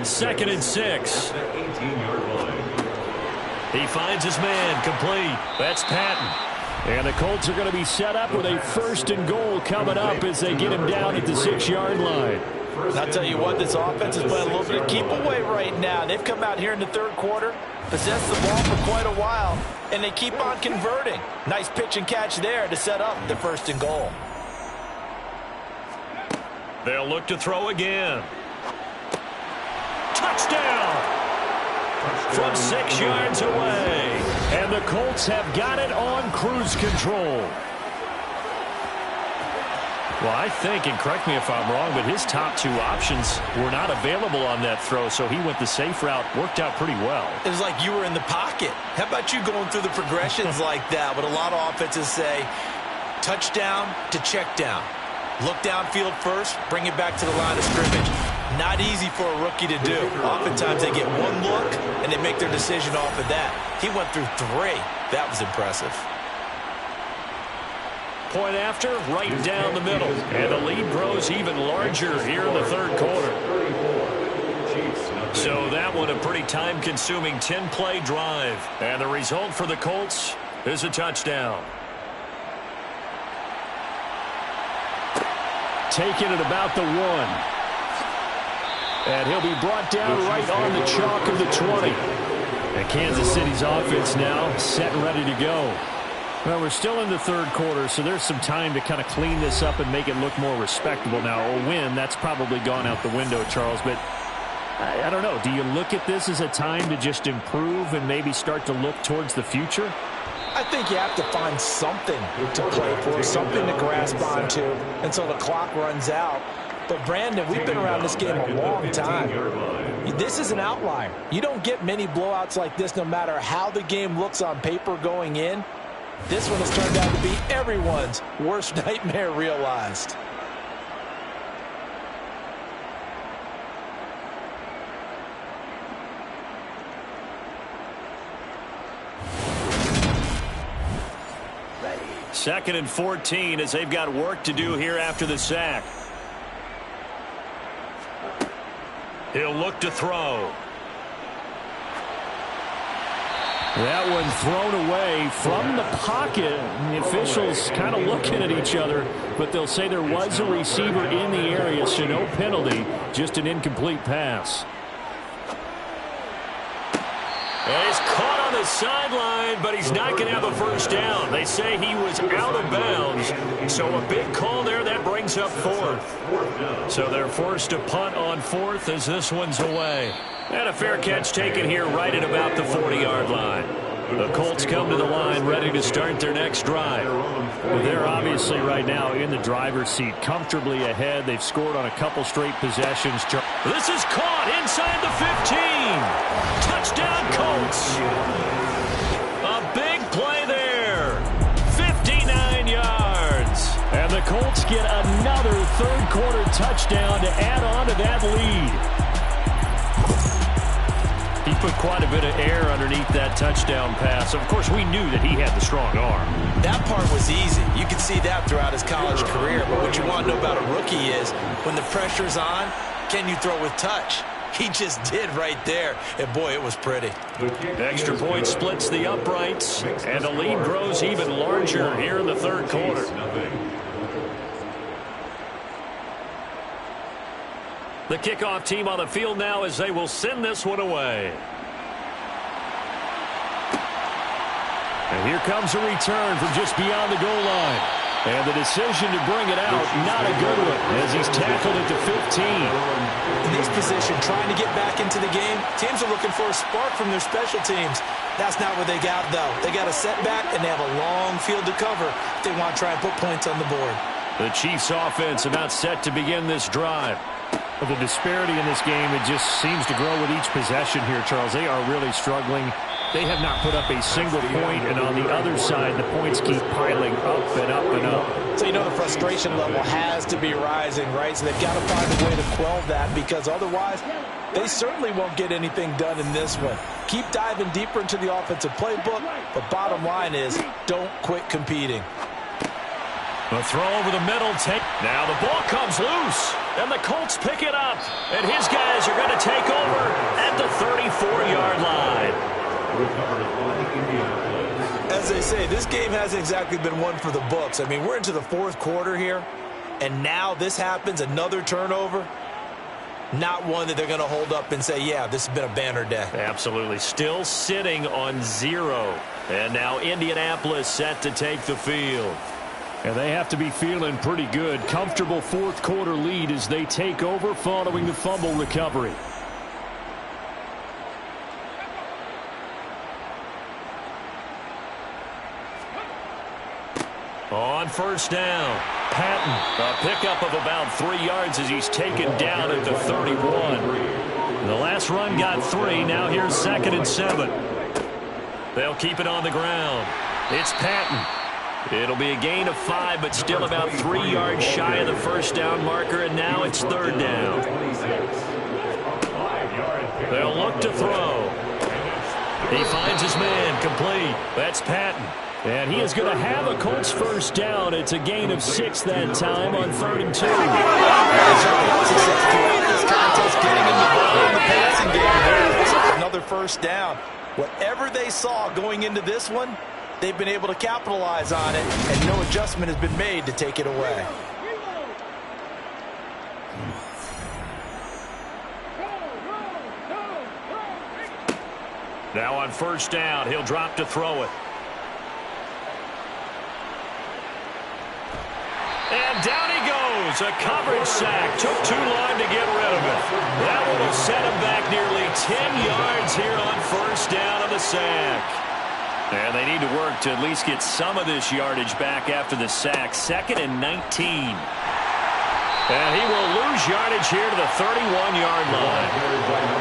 2nd and 6. 18-yard line. He finds his man complete. That's Patton. And the Colts are going to be set up with a 1st and goal coming up as they get him down at the 6-yard line. And I'll tell you what, this offense is playing a little bit of keep away right now. They've come out here in the 3rd quarter, possessed the ball for quite a while, and they keep on converting. Nice pitch and catch there to set up the 1st and goal. They'll look to throw again. Touchdown! From 6 yards away. And the Colts have got it on cruise control. Well, I think, and correct me if I'm wrong, but his top two options were not available on that throw, so he went the safe route. Worked out pretty well. It was like you were in the pocket. How about you going through the progressions like that? What a lot of offenses say, touchdown to check down. Look downfield first, bring it back to the line of scrimmage. Not easy for a rookie to do. Oftentimes they get one look, and they make their decision off of that. He went through three. That was impressive. Point after, right down the middle. And the lead grows even larger here in the third quarter. So that one a pretty time-consuming 10-play drive. And the result for the Colts is a touchdown. Taking it about the 1. And he'll be brought down right on the chalk of the 20. And Kansas City's offense now set and ready to go. Well, we're still in the third quarter, so there's some time to kind of clean this up and make it look more respectable. Now, a win, that's probably gone out the window, Charles, but I don't know. Do you look at this as a time to just improve and maybe start to look towards the future? I think you have to find something to play for, something to grasp onto until the clock runs out. But, Brandon, we've been around this game a long time. This is an outlier. You don't get many blowouts like this no matter how the game looks on paper going in. This one has turned out to be everyone's worst nightmare realized. Second and 14 as they've got work to do here after the sack. He'll look to throw. That one thrown away from the pocket. The officials kind of looking at each other, but they'll say there was a receiver in the area, so no penalty, just an incomplete pass. And he's caught on the sideline, but he's not going to have a first down. They say he was out of bounds, so a big call there that brings up fourth. So they're forced to punt on fourth as this one's away. And a fair catch taken here right at about the 40-yard line. The Colts come to the line ready to start their next drive. They're obviously right now in the driver's seat, comfortably ahead. They've scored on a couple straight possessions. This is caught inside the 15. Touchdown, Colts. A big play there. 59 yards. And the Colts get another third-quarter touchdown to add on to that lead. He put quite a bit of air underneath that touchdown pass. Of course, we knew that he had the strong arm. That part was easy. You could see that throughout his college career. But what you want to know about a rookie is when the pressure's on, can you throw with touch? He just did right there. And, boy, it was pretty. Extra point splits the uprights, and the lead grows even larger here in the third quarter. The kickoff team on the field now as they will send this one away. And here comes a return from just beyond the goal line. And the decision to bring it out, not a good one, as he's tackled at the 15. In this position, trying to get back into the game, teams are looking for a spark from their special teams. That's not what they got, though. They got a setback, and they have a long field to cover if they want to try and put points on the board. The Chiefs' offense about set to begin this drive. Well, the disparity in this game, it just seems to grow with each possession here, Charles. They are really struggling. They have not put up a single point, and on the other side, the points keep piling up and up and up. So you know the frustration level has to be rising, right? So they've got to find a way to quell that, because otherwise they certainly won't get anything done in this one. Keep diving deeper into the offensive playbook, but bottom line is don't quit competing. The throw over the middle. Now the ball comes loose, and the Colts pick it up. And his guys are going to take over at the 34-yard line. As they say, this game hasn't exactly been one for the books. I mean, we're into the fourth quarter here, and now this happens, another turnover. Not one that they're going to hold up and say, yeah, this has been a banner day. Absolutely. Still sitting on 0. And now Indianapolis set to take the field. And they have to be feeling pretty good. Comfortable fourth quarter lead as they take over following the fumble recovery. On first down. Patton, a pickup of about 3 yards as he's taken down at the 31. The last run got 3. Now here's 2nd and 7. They'll keep it on the ground. It's Patton. It'll be a gain of 5, but still about 3 yards shy of the first down marker, and now it's 3rd down. They'll look to throw. He finds his man, complete. That's Patton. And he is going to have a Colts first down. It's a gain of 6 that time on 3rd and 2. This contest getting in the ball in the passing game. There picks up another first down. Whatever they saw going into this one, they've been able to capitalize on it, and no adjustment has been made to take it away. Now on first down, he'll drop to throw it. And down he goes. A coverage sack. Took too long to get rid of it. That would have set him back nearly 10 yards here on first down on the sack. And they need to work to at least get some of this yardage back after the sack. 2nd and 19. And he will lose yardage here to the 31-yard line.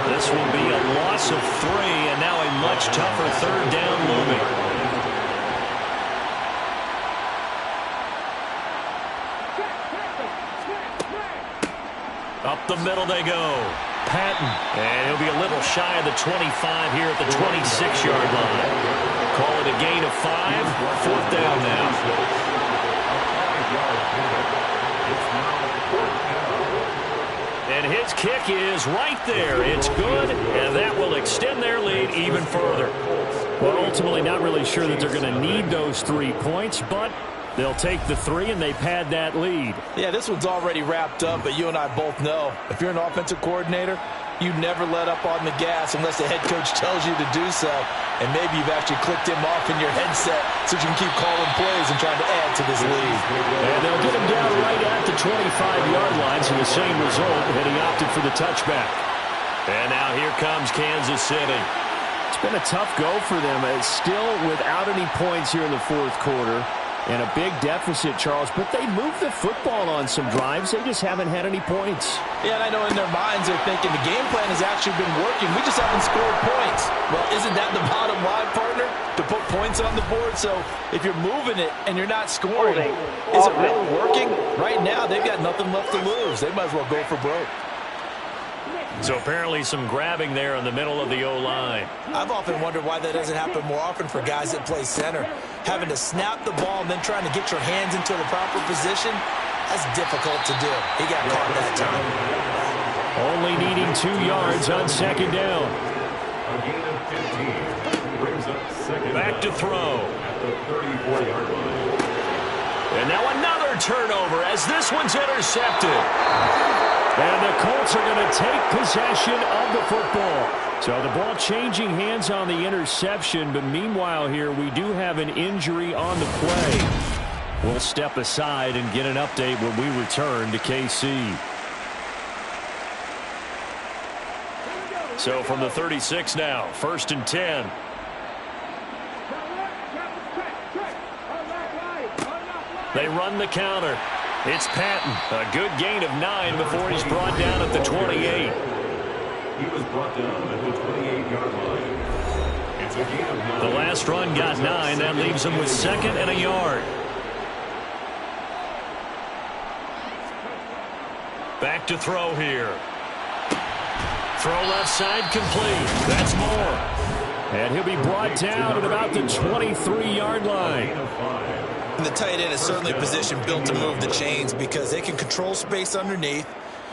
This will be a loss of 3, and now a much tougher 3rd down looming. Up the middle they go. Patton. And he'll be a little shy of the 25 here at the 26-yard line. Call it a gain of 5. 4th down now. And his kick is right there. It's good, and that will extend their lead even further. Well, ultimately not really sure that they're going to need those 3 points, but they'll take the 3 and they pad that lead. Yeah, this one's already wrapped up, but you and I both know if you're an offensive coordinator, you never let up on the gas unless the head coach tells you to do so. And maybe you've actually clicked him off in your headset so you can keep calling plays and trying to add to this lead. And they'll get him down right at the 25-yard line, so the same result, and he opted for the touchback. And now here comes Kansas City. It's been a tough go for them. It's still without any points here in the 4th quarter. And a big deficit, Charles, but they moved the football on some drives. They just haven't had any points. Yeah, and I know in their minds they're thinking the game plan has actually been working. We just haven't scored points. Well, isn't that the bottom line, partner? To put points on the board? So if you're moving it and you're not scoring, is it really working? Right now, they've got nothing left to lose. They might as well go for broke. So apparently some grabbing there in the middle of the O-line. I've often wondered why that doesn't happen more often for guys that play center. Having to snap the ball and then trying to get your hands into the proper position, that's difficult to do. He got caught that time. Only needing 2 yards on 2nd down. A gain of 15 brings up 2nd Back to throw. at the 34-yard line. And now another turnover as this one's intercepted. And the Colts are going to take possession of the football. So the ball changing hands on the interception, but meanwhile here we do have an injury on the play. We'll step aside and get an update when we return to KC. So from the 36 now, 1st and 10. They run the counter. It's Patton. A good gain of 9 before he's brought down at the 28. He was brought down at the 28-yard line. It's a gain of 9. The last run got 9. That leaves him with 2nd and a yard. Back to throw here. Throw left side complete. That's more. And he'll be brought down at about the 23-yard line. And the tight end is certainly a position built to move the chains because they can control space underneath.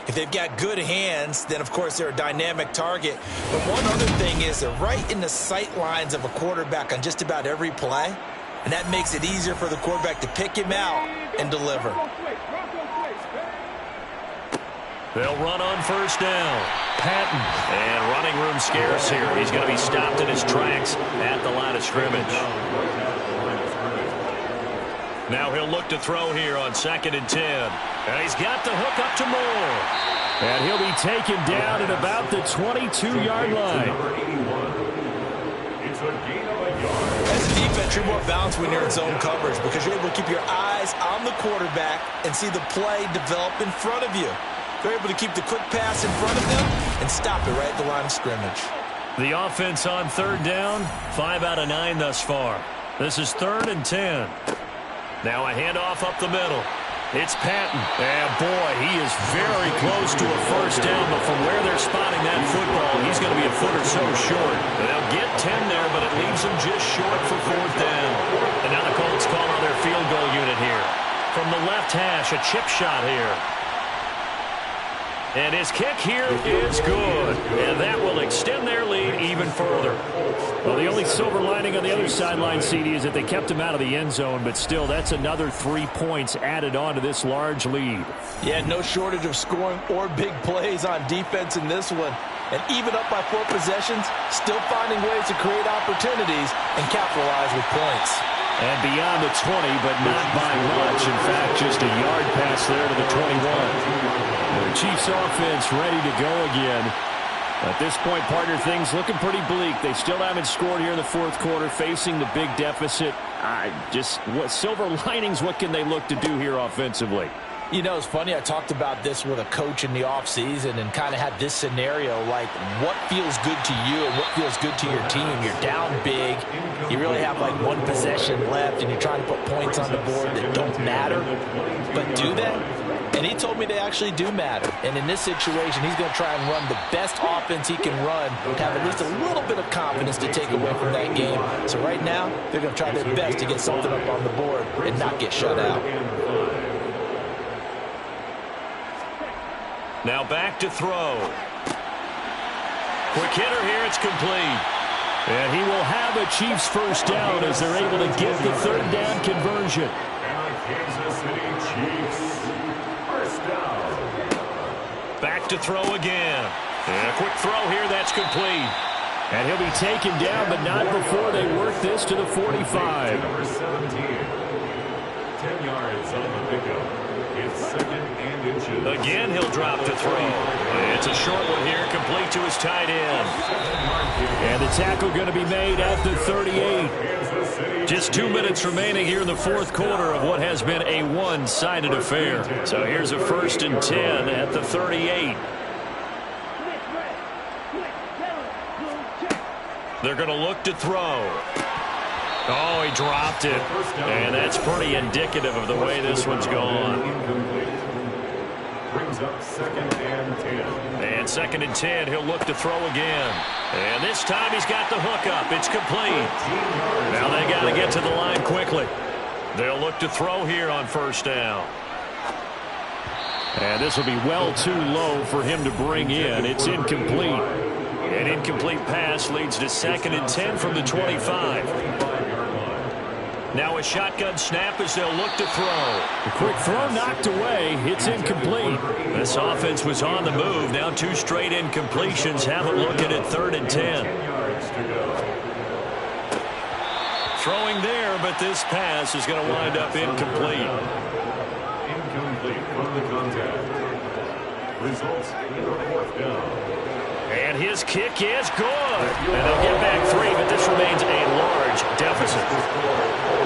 If they've got good hands, then, of course, they're a dynamic target. But one other thing is they're right in the sight lines of a quarterback on just about every play, and that makes it easier for the quarterback to pick him out and deliver. They'll run on first down. Patton. And running room scarce here. He's going to be stopped in his tracks at the line of scrimmage. Now he'll look to throw here on 2nd and 10. And he's got the hook up to Moore. And he'll be taken down at about the 22-yard line. It's a gain of a yard. As a defense, you're more balanced when you're in zone coverage because you're able to keep your eyes on the quarterback and see the play develop in front of you. You're able to keep the quick pass in front of them and stop it right at the line of scrimmage. The offense on third down, 5 out of 9 thus far. This is 3rd and 10. Now a handoff up the middle. It's Patton. And boy, he is very close to a first down, but from where they're spotting that football, he's going to be a foot or so short. They'll get 10 there, but it leaves them just short for 4th down. And now the Colts call on their field goal unit here. From the left hash, a chip shot here. And his kick here is good. And that will extend their lead even further. Well, the only silver lining on the other sideline, CD, is that they kept him out of the end zone, but still, that's another 3 points added on to this large lead. Yeah, no shortage of scoring or big plays on defense in this one. And even up by 4 possessions, still finding ways to create opportunities and capitalize with points. And beyond the 20, but not by much. In fact, just a yard pass there to the 21. The Chiefs offense ready to go again. At this point, partner, things looking pretty bleak. They still haven't scored here in the 4th quarter, facing the big deficit. What silver linings, what can they look to do here offensively? You know, it's funny, I talked about this with a coach in the offseason and kind of had this scenario, like what feels good to you and what feels good to your team. You're down big. You really have like 1 possession left, and you're trying to put points on the board that don't matter. But do they? And he told me they actually do matter. And in this situation, he's going to try and run the best offense he can run, have at least a little bit of confidence to take away from that game. So right now, they're going to try their best to get something up on the board and not get shut out. Now back to throw. Quick hitter here, it's complete. And he will have a Chiefs first down as they're able to get the 3rd down conversion. Kansas City Chiefs, first down. Back to throw again. And a quick throw here, that's complete. And he'll be taken down, but not before they work this to the 45. Number 17, 10 yards on the pickup. It's 2nd and inches. Again, he'll drop the throw. It's a short one here, complete to his tight end. And the tackle going to be made at the 38. Just 2 minutes remaining here in the 4th quarter of what has been a one-sided affair. So here's a 1st and 10 at the 38. They're going to look to throw. Oh, he dropped it. And that's pretty indicative of the way this one's gone. Brings up 2nd and 10. And 2nd and 10, he'll look to throw again. And this time he's got the hook up. It's complete. Now they got to get to the line quickly. They'll look to throw here on 1st down. And this will be well too low for him to bring in. It's incomplete. An incomplete pass leads to 2nd and 10 from the 25. Now a shotgun snap as they'll look to throw. The quick throw knocked away. It's incomplete. This offense was on the move. Now 2 straight incompletions. Have a look at it, 3rd and 10. Throwing there, but this pass is going to wind up incomplete. Incomplete from the contact. Results in the 4th down. And his kick is good. And they'll get back 3, but this remains a large deficit.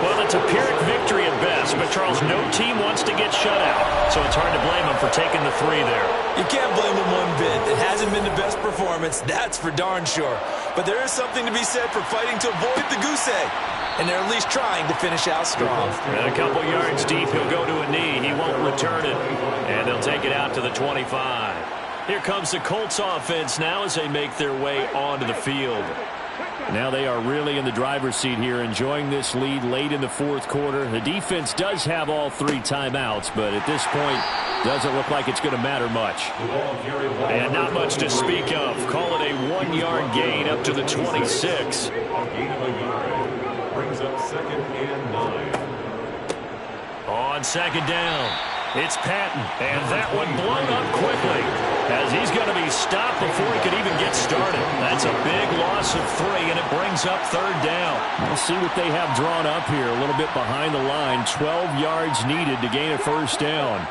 Well, it's a Pyrrhic victory at best, but Charles, no team wants to get shut out. So it's hard to blame them for taking the 3 there. You can't blame them one bit. It hasn't been the best performance, that's for darn sure. But there is something to be said for fighting to avoid the goose egg. And they're at least trying to finish out strong. And a couple yards deep, he'll go to a knee. He won't return it. And they'll take it out to the 25. Here comes the Colts offense now as they make their way onto the field. Now they are really in the driver's seat here, enjoying this lead late in the 4th quarter. The defense does have all 3 timeouts, but at this point, doesn't look like it's going to matter much. And not much to speak of. Call it a 1-yard gain up to the 26. Gain of a yard. Brings up 2nd and 9. On 2nd down, it's Patton, and that one blown up quickly as he's going to be stopped before he could even get started. That's a big loss of 3, and it brings up 3rd down. We'll see what they have drawn up here, a little bit behind the line. 12 yards needed to gain a 1st down.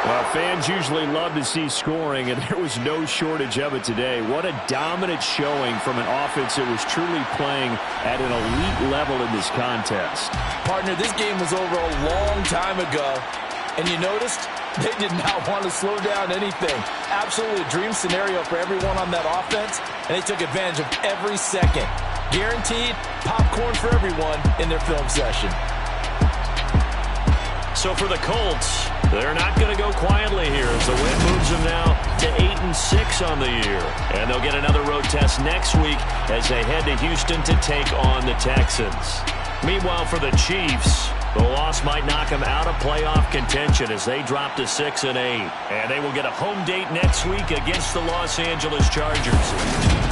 Well, fans usually love to see scoring, and there was no shortage of it today. What a dominant showing from an offense that was truly playing at an elite level in this contest. Partner, this game was over a long time ago, and you noticed they did not want to slow down anything. Absolutely a dream scenario for everyone on that offense, and they took advantage of every second. Guaranteed popcorn for everyone in their film session. So for the Colts, they're not going to go quietly here as the win moves them now to 8-6 on the year. And they'll get another road test next week as they head to Houston to take on the Texans. Meanwhile, for the Chiefs, the loss might knock them out of playoff contention as they drop to 6-8. And they will get a home date next week against the Los Angeles Chargers.